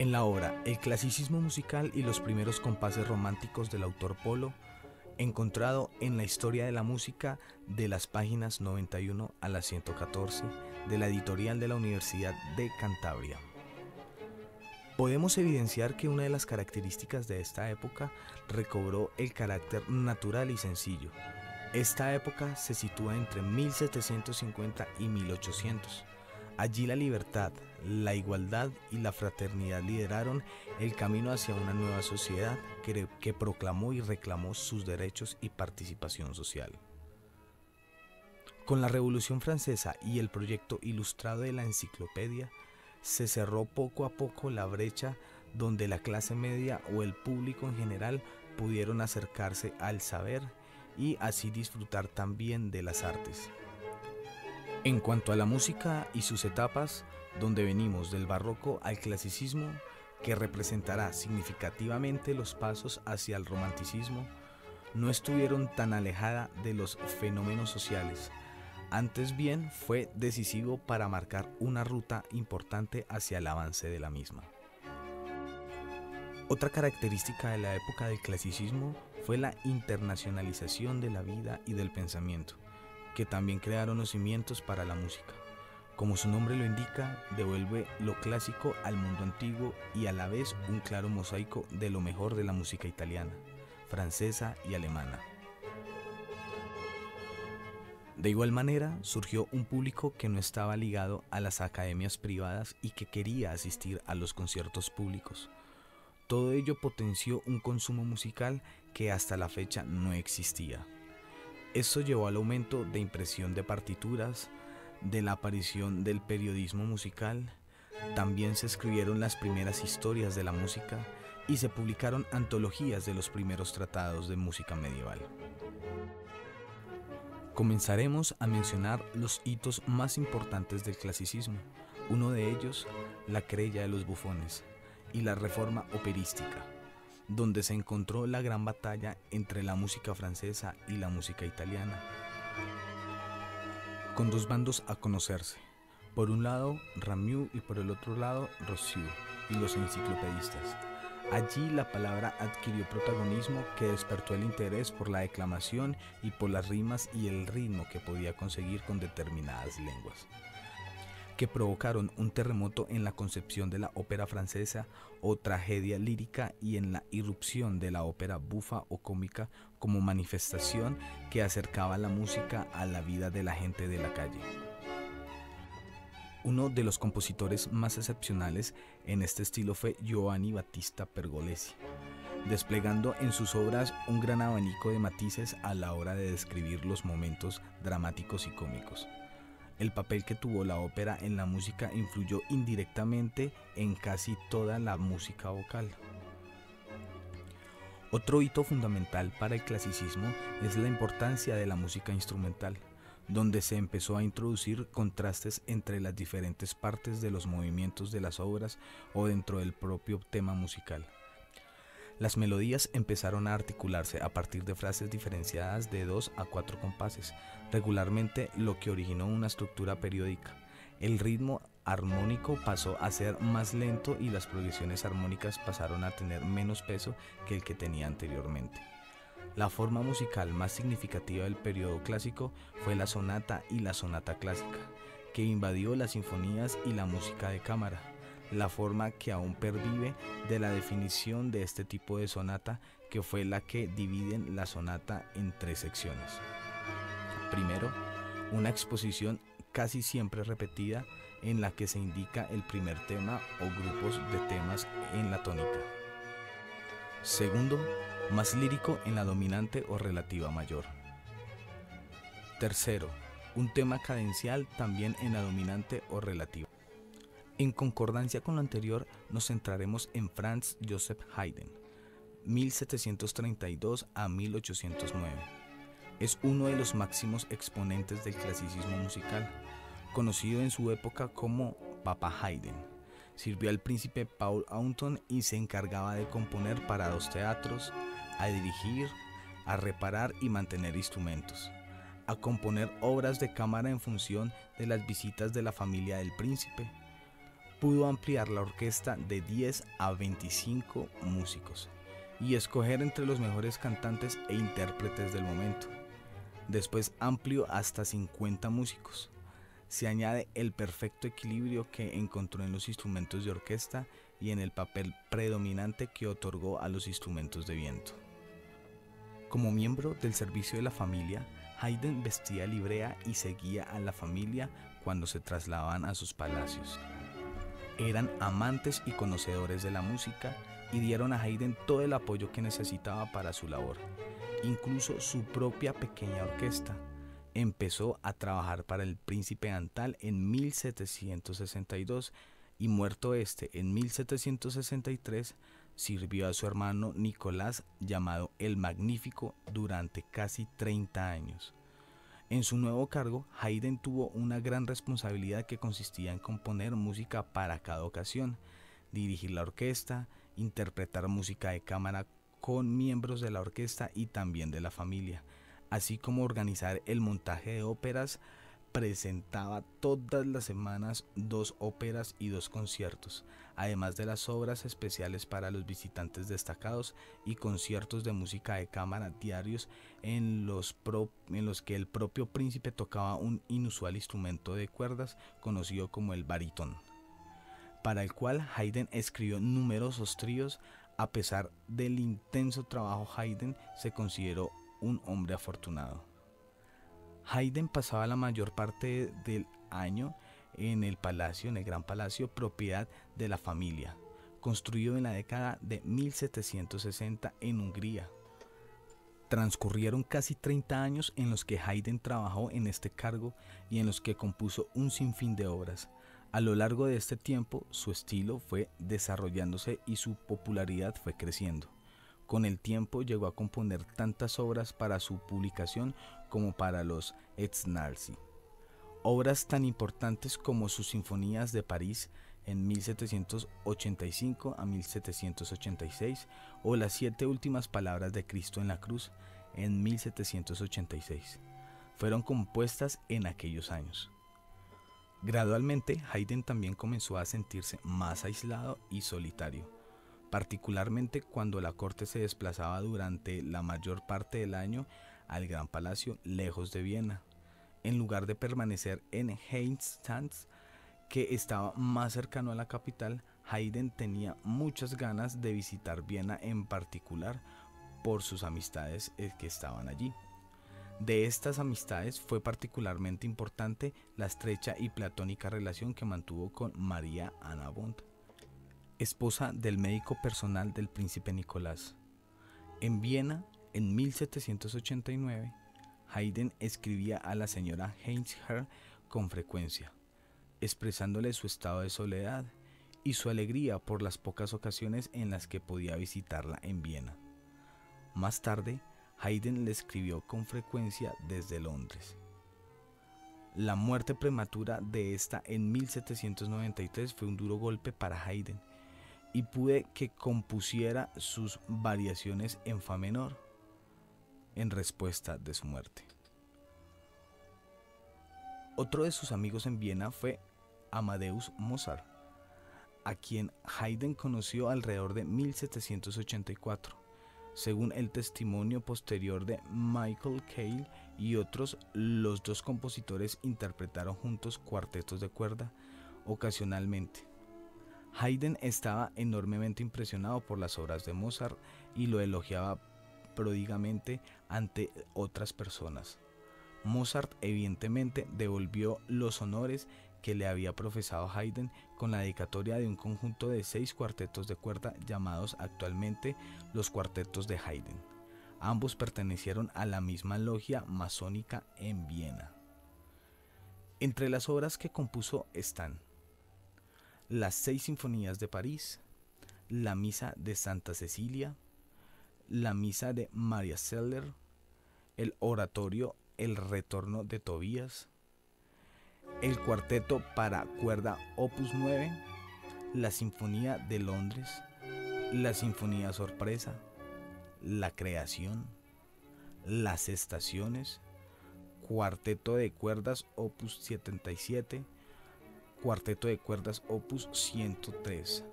En la obra El clasicismo musical y los primeros compases románticos del autor Polo, encontrado en la historia de la música de las páginas 91 a las 114 de la editorial de la Universidad de Cantabria. Podemos evidenciar que una de las características de esta época recobró el carácter natural y sencillo. Esta época se sitúa entre 1750 y 1800. Allí la libertad, la igualdad y la fraternidad lideraron el camino hacia una nueva sociedad que proclamó y reclamó sus derechos y participación social. Con la Revolución Francesa y el proyecto ilustrado de la enciclopedia, se cerró poco a poco la brecha donde la clase media o el público en general pudieron acercarse al saber y así disfrutar también de las artes. En cuanto a la música y sus etapas, donde venimos del barroco al clasicismo, que representará significativamente los pasos hacia el romanticismo, no estuvieron tan alejada de los fenómenos sociales. Antes bien, fue decisivo para marcar una ruta importante hacia el avance de la misma. Otra característica de la época del clasicismo fue la internacionalización de la vida y del pensamiento, que también crearon los cimientos para la música. Como su nombre lo indica, devuelve lo clásico al mundo antiguo y a la vez un claro mosaico de lo mejor de la música italiana, francesa y alemana. De igual manera, surgió un público que no estaba ligado a las academias privadas y que quería asistir a los conciertos públicos. Todo ello potenció un consumo musical que hasta la fecha no existía. Esto llevó al aumento de impresión de partituras, de la aparición del periodismo musical. También se escribieron las primeras historias de la música y se publicaron antologías de los primeros tratados de música medieval. Comenzaremos a mencionar los hitos más importantes del clasicismo, uno de ellos, la querella de los bufones y la reforma operística, donde se encontró la gran batalla entre la música francesa y la música italiana, con dos bandos a conocerse, por un lado Rameau y por el otro lado Rousseau y los enciclopedistas. Allí la palabra adquirió protagonismo que despertó el interés por la declamación y por las rimas y el ritmo que podía conseguir con determinadas lenguas, que provocaron un terremoto en la concepción de la ópera francesa o tragedia lírica y en la irrupción de la ópera bufa o cómica como manifestación que acercaba la música a la vida de la gente de la calle. Uno de los compositores más excepcionales en este estilo fue Giovanni Battista Pergolesi, desplegando en sus obras un gran abanico de matices a la hora de describir los momentos dramáticos y cómicos. El papel que tuvo la ópera en la música influyó indirectamente en casi toda la música vocal. Otro hito fundamental para el clasicismo es la importancia de la música instrumental, donde se empezó a introducir contrastes entre las diferentes partes de los movimientos de las obras o dentro del propio tema musical. Las melodías empezaron a articularse a partir de frases diferenciadas de 2 a 4 compases, regularmente, lo que originó una estructura periódica. El ritmo armónico pasó a ser más lento y las progresiones armónicas pasaron a tener menos peso que el que tenía anteriormente. La forma musical más significativa del periodo clásico fue la sonata y la sonata clásica, que invadió las sinfonías y la música de cámara. La forma que aún pervive de la definición de este tipo de sonata, que fue la que dividen la sonata en 3 secciones. Primero, una exposición casi siempre repetida en la que se indica el primer tema o grupos de temas en la tónica. Segundo, más lírico en la dominante o relativa mayor. Tercero, un tema cadencial también en la dominante o relativa. En concordancia con lo anterior, nos centraremos en Franz Joseph Haydn, 1732 a 1809. Es uno de los máximos exponentes del clasicismo musical, conocido en su época como Papa Haydn. Sirvió al príncipe Paul Auton y se encargaba de componer para 2 teatros, a dirigir, a reparar y mantener instrumentos, a componer obras de cámara en función de las visitas de la familia del príncipe. pudo ampliar la orquesta de 10 a 25 músicos y escoger entre los mejores cantantes e intérpretes del momento. Después amplió hasta 50 músicos. Se añade el perfecto equilibrio que encontró en los instrumentos de orquesta y en el papel predominante que otorgó a los instrumentos de viento. Como miembro del servicio de la familia, Haydn vestía librea y seguía a la familia cuando se trasladaban a sus palacios. Eran amantes y conocedores de la música y dieron a Haydn todo el apoyo que necesitaba para su labor, incluso su propia pequeña orquesta. Empezó a trabajar para el príncipe Antal en 1762 y muerto este en 1763, sirvió a su hermano Nicolás, llamado el Magnífico, durante casi 30 años. En su nuevo cargo, Haydn tuvo una gran responsabilidad que consistía en componer música para cada ocasión, dirigir la orquesta, interpretar música de cámara con miembros de la orquesta y también de la familia, así como organizar el montaje de óperas. Presentaba todas las semanas 2 óperas y 2 conciertos, además de las obras especiales para los visitantes destacados y conciertos de música de cámara diarios en los que el propio príncipe tocaba un inusual instrumento de cuerdas conocido como el barítón, para el cual Haydn escribió numerosos tríos. A pesar del intenso trabajo, Haydn se consideró un hombre afortunado. Haydn pasaba la mayor parte del año en el Gran Palacio, propiedad de la familia, construido en la década de 1760 en Hungría. Transcurrieron casi 30 años en los que Haydn trabajó en este cargo y en los que compuso un sinfín de obras. A lo largo de este tiempo, su estilo fue desarrollándose y su popularidad fue creciendo. Con el tiempo llegó a componer tantas obras para su publicación como para los Etznalzi. Obras tan importantes como sus Sinfonías de París en 1785 a 1786 o las 7 últimas palabras de Cristo en la cruz en 1786 fueron compuestas en aquellos años. Gradualmente, Haydn también comenzó a sentirse más aislado y solitario, particularmente cuando la corte se desplazaba durante la mayor parte del año al Gran Palacio lejos de Viena. En lugar de permanecer en Heinstadt, que estaba más cercano a la capital, Haydn tenía muchas ganas de visitar Viena, en particular por sus amistades que estaban allí. De estas amistades fue particularmente importante la estrecha y platónica relación que mantuvo con María Anna Bond, esposa del médico personal del príncipe Nicolás. En Viena, en 1789, Haydn escribía a la señora Heinz-Herr con frecuencia, expresándole su estado de soledad y su alegría por las pocas ocasiones en las que podía visitarla en Viena. Más tarde, Haydn le escribió con frecuencia desde Londres. La muerte prematura de esta en 1793 fue un duro golpe para Haydn, y pude que compusiera sus variaciones en fa menor en respuesta de su muerte. Otro de sus amigos en Viena fue Amadeus Mozart, a quien Haydn conoció alrededor de 1784. Según el testimonio posterior de Michael Cale y otros, los dos compositores interpretaron juntos cuartetos de cuerda ocasionalmente. Haydn estaba enormemente impresionado por las obras de Mozart y lo elogiaba pródigamente ante otras personas. Mozart evidentemente devolvió los honores que le había profesado Haydn con la dedicatoria de un conjunto de 6 cuartetos de cuerda llamados actualmente los cuartetos de Haydn. Ambos pertenecieron a la misma logia masónica en Viena. Entre las obras que compuso están las 6 sinfonías de París, la misa de Santa Cecilia, la misa de Maria Zeller, el oratorio El retorno de Tobías, el cuarteto para cuerda Opus 9, la Sinfonía de Londres, la Sinfonía Sorpresa, la Creación, las Estaciones, cuarteto de cuerdas Opus 77, Cuarteto de cuerdas opus 103,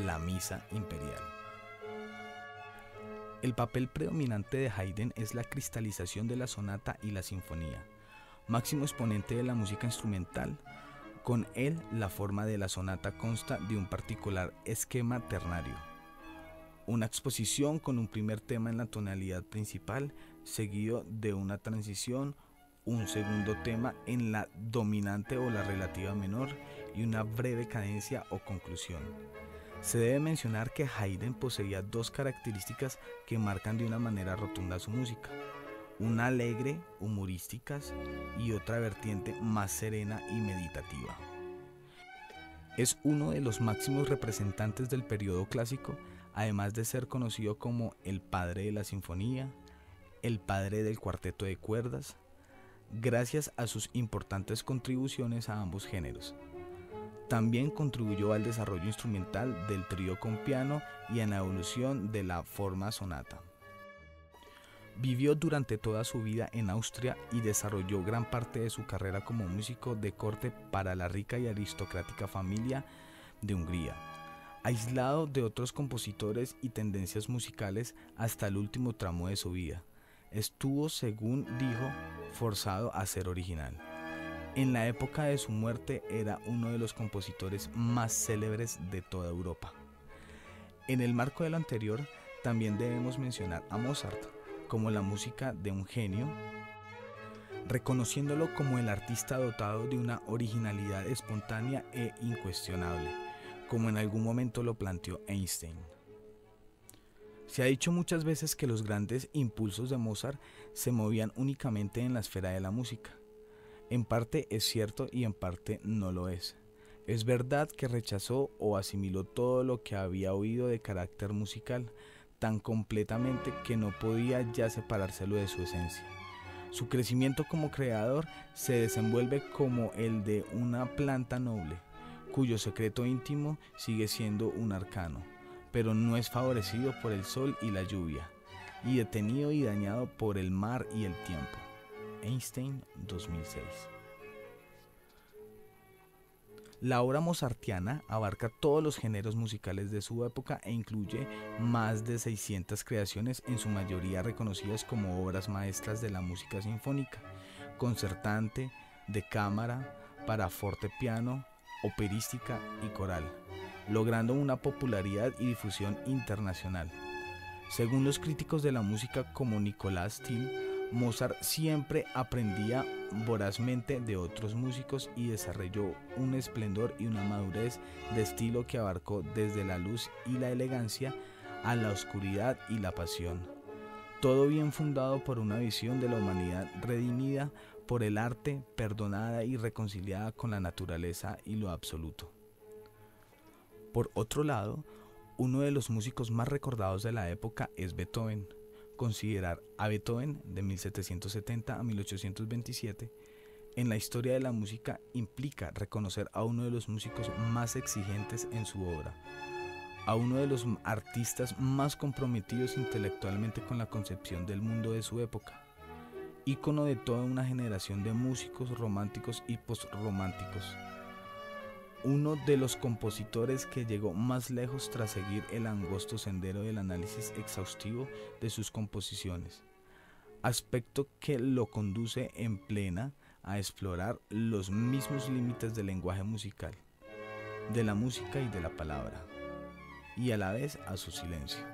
la Misa Imperial. El papel predominante de Haydn es la cristalización de la sonata y la sinfonía, máximo exponente de la música instrumental. Con él, la forma de la sonata consta de un particular esquema ternario, una exposición con un primer tema en la tonalidad principal, seguido de una transición, un segundo tema en la dominante o la relativa menor y una breve cadencia o conclusión. Se debe mencionar que Haydn poseía dos características que marcan de una manera rotunda su música: una alegre, humorísticas, y otra vertiente más serena y meditativa. Es uno de los máximos representantes del periodo clásico, además de ser conocido como el padre de la sinfonía, el padre del cuarteto de cuerdas, gracias a sus importantes contribuciones a ambos géneros. También contribuyó al desarrollo instrumental del trío con piano y en la evolución de la forma sonata. Vivió durante toda su vida en Austria y desarrolló gran parte de su carrera como músico de corte para la rica y aristocrática familia de Hungría, aislado de otros compositores y tendencias musicales hasta el último tramo de su vida. Estuvo, según dijo, forzado a ser original. En la época de su muerte era uno de los compositores más célebres de toda Europa. En el marco de lo anterior, también debemos mencionar a Mozart como la música de un genio, reconociéndolo como el artista dotado de una originalidad espontánea e incuestionable, como en algún momento lo planteó Einstein. Se ha dicho muchas veces que los grandes impulsos de Mozart se movían únicamente en la esfera de la música. En parte es cierto y en parte no lo es. Es verdad que rechazó o asimiló todo lo que había oído de carácter musical, tan completamente que no podía ya separárselo de su esencia. Su crecimiento como creador se desenvuelve como el de una planta noble, cuyo secreto íntimo sigue siendo un arcano, pero no es favorecido por el sol y la lluvia, y detenido y dañado por el mar y el tiempo. Einstein, 2006. La obra mozartiana abarca todos los géneros musicales de su época e incluye más de 600 creaciones, en su mayoría reconocidas como obras maestras de la música sinfónica, concertante, de cámara, para fortepiano, operística y coral, logrando una popularidad y difusión internacional. Según los críticos de la música como Nicolás Till, Mozart siempre aprendía vorazmente de otros músicos y desarrolló un esplendor y una madurez de estilo que abarcó desde la luz y la elegancia a la oscuridad y la pasión. Todo bien fundado por una visión de la humanidad redimida por el arte, perdonada y reconciliada con la naturaleza y lo absoluto. Por otro lado, uno de los músicos más recordados de la época es Beethoven. Considerar a Beethoven de 1770 a 1827 en la historia de la música implica reconocer a uno de los músicos más exigentes en su obra, a uno de los artistas más comprometidos intelectualmente con la concepción del mundo de su época, ícono de toda una generación de músicos románticos y postrománticos, uno de los compositores que llegó más lejos tras seguir el angosto sendero del análisis exhaustivo de sus composiciones, aspecto que lo conduce en plena a explorar los mismos límites del lenguaje musical, de la música y de la palabra, y a la vez a su silencio.